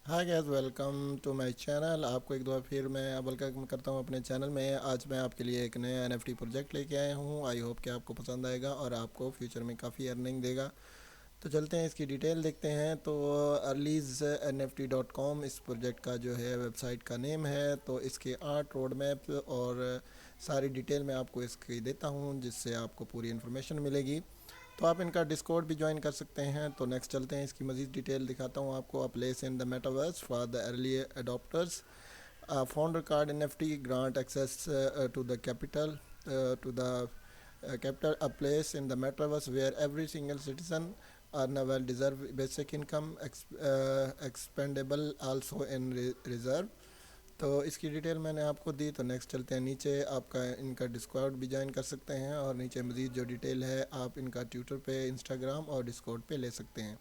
Hi guys, welcome to my channel. आपको एक बार फिर मैं वेलकम करता हूं अपने चैनल में। आज मैं आपके लिए एक नया एनएफटी प्रोजेक्ट लेके आया हूं। आई होप कि आपको पसंद आएगा और आपको फ्यूचर में काफ़ी अर्निंग देगा। तो चलते हैं इसकी डिटेल देखते हैं। तो अर्लीज NFT.com इस प्रोजेक्ट का जो है वेबसाइट का नेम है। तो इसके आर्ट रोड मैप और सारी डिटेल मैं आपको इसकी देता हूं, जिससे आपको पूरी इन्फॉर्मेशन मिलेगी। तो आप इनका डिस्कॉर्ड भी ज्वाइन कर सकते हैं। तो नेक्स्ट चलते हैं, इसकी मज़ीद डिटेल दिखाता हूँ आपको। A place in the metaverse for the early adopters, founder card NFT grant access to the capital to the capital, a place in the metaverse where every single citizen earn a well deserved basic income, expendable also in reserve। तो इसकी detail मैंने आपको दी। तो next चलते हैं, नीचे आपका इनका डिस्कॉर्ड भी ज्वाइन कर सकते हैं और नीचे मज़ीद जो डिटेल है आप इनका ट्विटर पे, इंस्टाग्राम और डिस्कॉर्ड पे ले सकते हैं।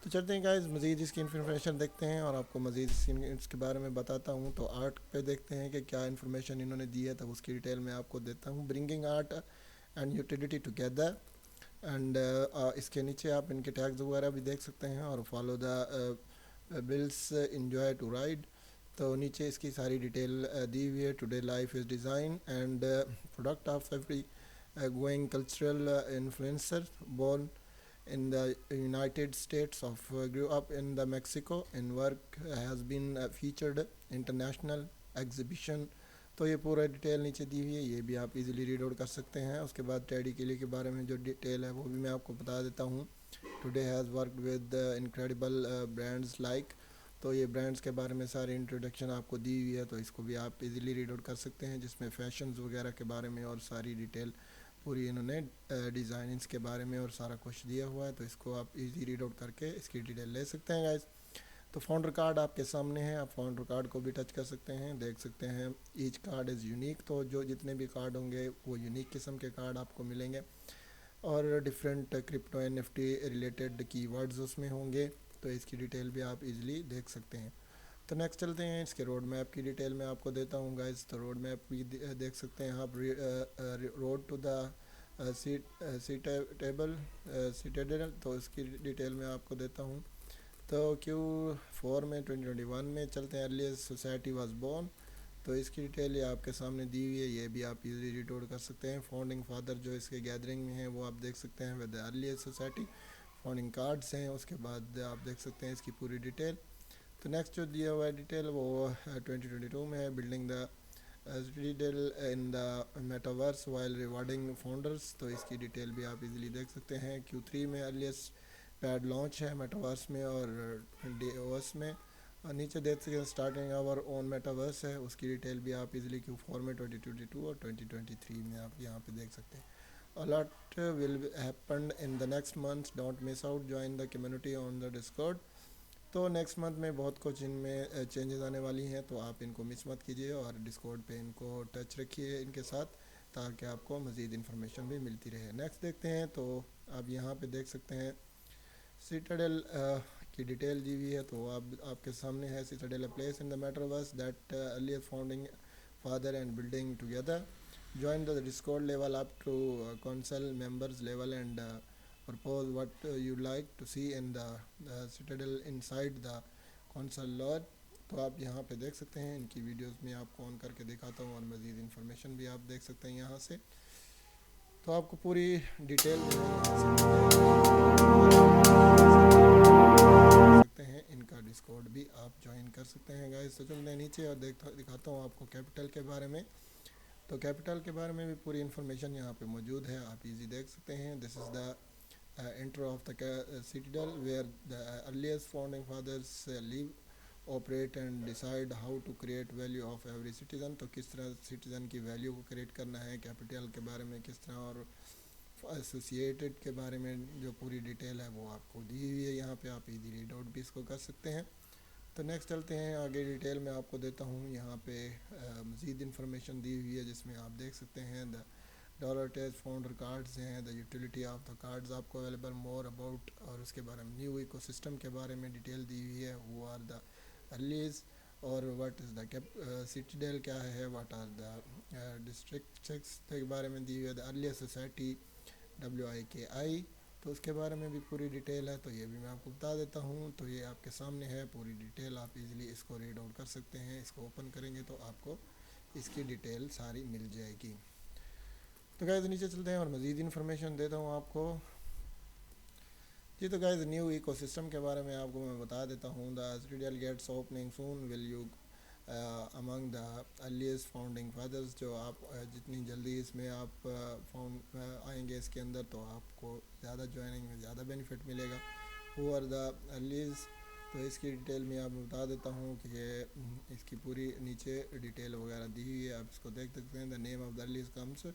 तो चलते हैं गाइस, मज़ीद इसकी इन्फॉर्मेशन देखते हैं और आपको मज़ीद इसके बारे में बताता हूँ। तो आर्ट पे देखते हैं कि क्या इन्फॉर्मेशन इन्होंने दी है, तब उसकी डिटेल मैं आपको देता हूँ। Bringing art and utility together and इसके नीचे आप इनके टैग्स वगैरह भी देख सकते हैं और follow the bills enjoy to ride. तो नीचे इसकी सारी डिटेल दी हुई है। Today life is design and product of every going cultural influencer born in the United States of grew up in the Mexico in work has been featured international exhibition। तो ये पूरा डिटेल नीचे दी हुई है, ये भी आप इजीली रीड आउट कर सकते हैं। उसके बाद टेडी केली के बारे में जो डिटेल है वो भी मैं आपको बता देता हूँ। Today has worked with incredible brands like. तो ये ब्रांड्स के बारे में सारी इंट्रोडक्शन आपको दी हुई है, तो इसको भी आप इजीली रीड आउट कर सकते हैं, जिसमें फैशंस वगैरह के बारे में और सारी डिटेल पूरी इन्होंने डिज़ाइनिंग्स के बारे में और सारा कुछ दिया हुआ है। तो इसको आप इजी रीड आउट करके इसकी डिटेल ले सकते हैं गाइस। तो फाउंडर कार्ड आपके सामने है, आप फाउंडर कार्ड को भी टच कर सकते हैं, देख सकते हैं। ईच कार्ड इज़ यूनिक, तो जो जितने भी कार्ड होंगे वो यूनिक किस्म के कार्ड आपको मिलेंगे और different crypto NFT related keywords उसमें होंगे। तो इसकी डिटेल भी आप इजीली देख सकते हैं। तो नेक्स्ट चलते हैं, इसके रोड मैप की डिटेल मैं आपको देता हूँ गाइस। तो रोड मैप भी देख सकते हैं आप। रोड टू द सीटेबल सीटेडल, तो इसकी डिटेल मैं आपको देता हूँ। तो Q4 में 2021 में चलते हैं। अर्लीस्ट सोसाइटी वाज बोर्न, तो इसकी डिटेल ये आपके सामने दी हुई है, ये भी आप इजीली रीड आउट कर सकते हैं। फाउंडिंग फादर जो इसके गैदरिंग में है वो आप देख सकते हैं with earliest society. Founding cards हैं, उसके बाद आप देख सकते हैं इसकी पूरी डिटेल। तो नेक्स्ट जो दिया हुआ है डिटेल वो 2022 में है। Building the detail in the metaverse while rewarding founders, तो इसकी डिटेल भी आप इजीली देख सकते हैं। Q3 में अर्लीस्ट पैड लॉन्च है मेटावर्स में और DOS में। और नीचे देख सकते हैं स्टार्टिंग आवर ओन मेटावर्स है, उसकी डिटेल भी आप इजीली Q4 में 2022 और 2023 में आप यहाँ पे देख सकते हैं। A lot will happen in the next month, don't miss out, join the community on the Discord. तो नेक्स्ट मंथ में बहुत कुछ इनमें चेंजेस आने वाली हैं, तो आप इनको मिस मत कीजिए और डिस्कॉर्ड पे इनको टच रखिए इनके साथ, ताकि आपको मज़ीद इन्फॉर्मेशन भी मिलती रहे। नेक्स्ट देखते हैं, तो आप यहाँ पे देख सकते हैं सिटाडेल की डिटेल दी हुई है। तो आपके सामने है Citadel place in the metaverse that earlier founding father and building together, join the discord level up to council members level and propose what you like to see in the citadel inside the council lodge। तो आप यहाँ पे देख सकते हैं, इनकी videos में आपको ऑन करके दिखाता हूँ और मज़ीद इन्फॉर्मेशन भी आप देख सकते हैं यहाँ से। तो आपको पूरी डिटेल जो है यहाँ से सकते हैं। इनका डिस्कॉर्ड भी आप ज्वाइन कर सकते हैं गाइस। तो चलते हैं नीचे और दिखाता हूँ आपको कैपिटल के बारे में। तो कैपिटल के बारे में भी पूरी इन्फॉर्मेशन यहाँ पे मौजूद है, आप इजी देख सकते हैं। This is the intro of the citadel where the earliest founding fathers live, operate and decide how to create value of every citizen. तो किस तरह सिटीज़न की वैल्यू को क्रिएट करना है, कैपिटल के बारे में किस तरह, और एसोसिएटेड के बारे में जो पूरी डिटेल है वो आपको दी हुई है यहाँ पे, आप इजी रीड आउट भी इसको कर सकते हैं। तो नेक्स्ट चलते हैं आगे, डिटेल में आपको देता हूँ। यहाँ पे मज़ीद इन्फॉर्मेशन दी हुई है, जिसमें आप देख सकते हैं the dollar tage founder cards हैं, the utility of the cards आपको अवेलेबल, मोर अबाउट, और उसके बारे में न्यू इकोसिस्टम के बारे में डिटेल दी हुई है, वो आर द अर्लीज, और व्हाट इज़ द सिटीडेल क्या है, व्हाट आर द डिस्ट्रिक्ट्स के बारे में दी हुई है। द अर्लीस्ट सोसाइटी WIKI, तो उसके बारे में भी पूरी डिटेल है, तो ये भी मैं आपको बता देता हूँ। तो ये आपके सामने है पूरी डिटेल, आप इजीली इसको रीड आउट कर सकते हैं। इसको ओपन करेंगे तो आपको इसकी डिटेल सारी मिल जाएगी। तो गाइस नीचे चलते हैं और मज़ीद इन्फॉर्मेशन देता हूँ आपको। जी तो गाइस न्यू इकोसिस्टम के बारे में आपको मैं बता देता हूँ। The Citadel gets opening soon will you among the earliest founding fathers, जो आप जितनी जल्दी इसमें आप फाउंड आएंगे इसके अंदर तो आपको ज़्यादा ज्वाइनिंग में ज़्यादा बेनिफिट मिलेगा। हु आर द अर्लीस्ट, तो इसकी डिटेल में आप बता देता हूँ कि ये इसकी पूरी नीचे डिटेल वगैरह दी हुई है, आप इसको देख सकते हैं। The name of the earliest comes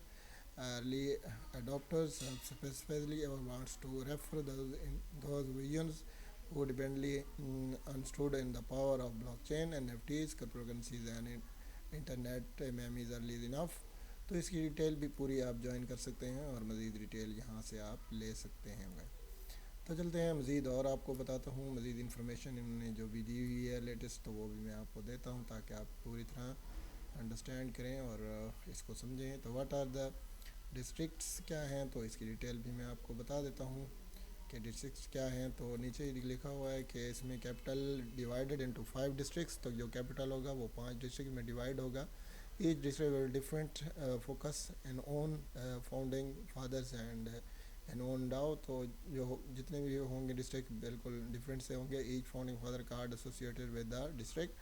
early adopters, specifically wants to refer those visions who dependently understood in the power of blockchain, NFTs, cryptocurrencies and internet memes early enough। तो इसकी डिटेल भी पूरी आप ज्वाइन कर सकते हैं और मज़ीद डिटेल यहाँ से आप ले सकते हैं। तो चलते हैं मज़ीद और आपको बताता हूँ मज़ीद इन्फॉर्मेशन इन्होंने जो भी दी हुई है लेटेस्ट, तो वो भी मैं आपको देता हूँ ताकि आप पूरी तरह अंडरस्टैंड करें और इसको समझें। तो व्हाट आर द डिस्ट्रिक्ट्स क्या हैं, तो इसकी डिटेल भी मैं आपको बता देता हूँ कि डिस्ट्रिक्ट्स क्या हैं। तो नीचे लिखा हुआ है कि इसमें कैपिटल डिवाइडेड इनटू 5 डिस्ट्रिक्ट्स, तो जो कैपिटल होगा वो 5 डिस्ट्रिक्ट में डिवाइड होगा। Each district will different focus in own founding fathers and an own DAO, तो जो जितने भी होंगे डिस्ट्रिक्ट बिल्कुल डिफरेंट से होंगे। Each founding father card associated with the district,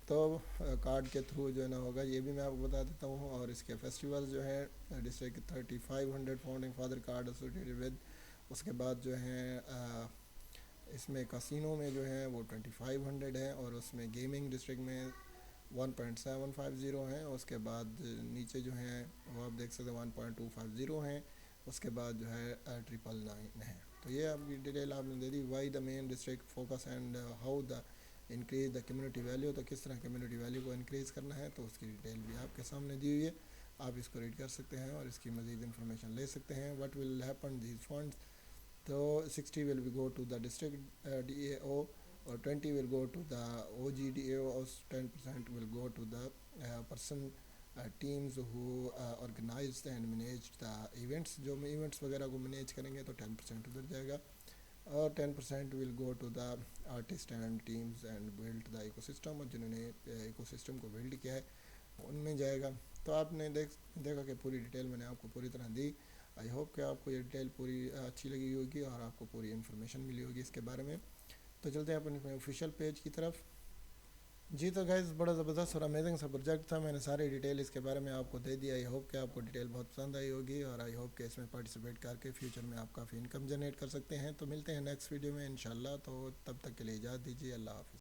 तो कार्ड के थ्रू जो है ना होगा, ये भी मैं आपको बता देता हूँ। और इसके फेस्टिवल जो है district 3500 founding father card associated with. उसके बाद जो है इसमें कसिनो में जो है वो 2500 है, और उसमें गेमिंग डिस्ट्रिक्ट में 1.750 हैं। उसके बाद नीचे जो है वो आप देख सकते हैं 1.250 हैं। उसके बाद जो है 999 है। तो ये आपकी डिटेल आपने दे दी। Why the main district focus and how the increase the community value, तो किस तरह कम्युनिटी वैल्यू को इंक्रीज़ करना है, तो उसकी डिटेल भी आपके सामने दी हुई है। आप इसको रीड कर सकते हैं और इसकी मज़ीद इन्फॉर्मेशन ले सकते हैं। What will happen these funds, तो 60 will be go to the district DAO, or 20 will go to the OGDAO, or 10% will go to the person teams who organized and managed the events, जो events वगैरह को manage करेंगे तो 10% उधर जाएगा। और 10% will go to the artist and teams and build the ecosystem, और जिन्होंने इकोसिस्टम को बिल्ड किया है उनमें जाएगा। तो आपने देखा कि पूरी डिटेल मैंने आपको पूरी तरह दी। आई होप कि आपको ये डिटेल पूरी अच्छी लगी होगी और आपको पूरी इन्फॉर्मेशन मिली होगी इसके बारे में। तो चलते हैं अपने ऑफिशियल पेज की तरफ। जी तो गाइस बड़ा ज़बरदस्त और अमेजिंग सा प्रोजेक्ट था, मैंने सारी डिटेल इसके बारे में आपको दे दिया। आई होप कि आपको डिटेल बहुत पसंद आई होगी और आई होप कि इसमें पार्टिसिपेट करके फ्यूचर में आप काफ़ी इनकम जनरेट कर सकते हैं। तो मिलते हैं नेक्स्ट वीडियो में इंशाल्लाह, तो तब तक के लिए इजाज़त दीजिए। अल्लाह हाफ़िज़।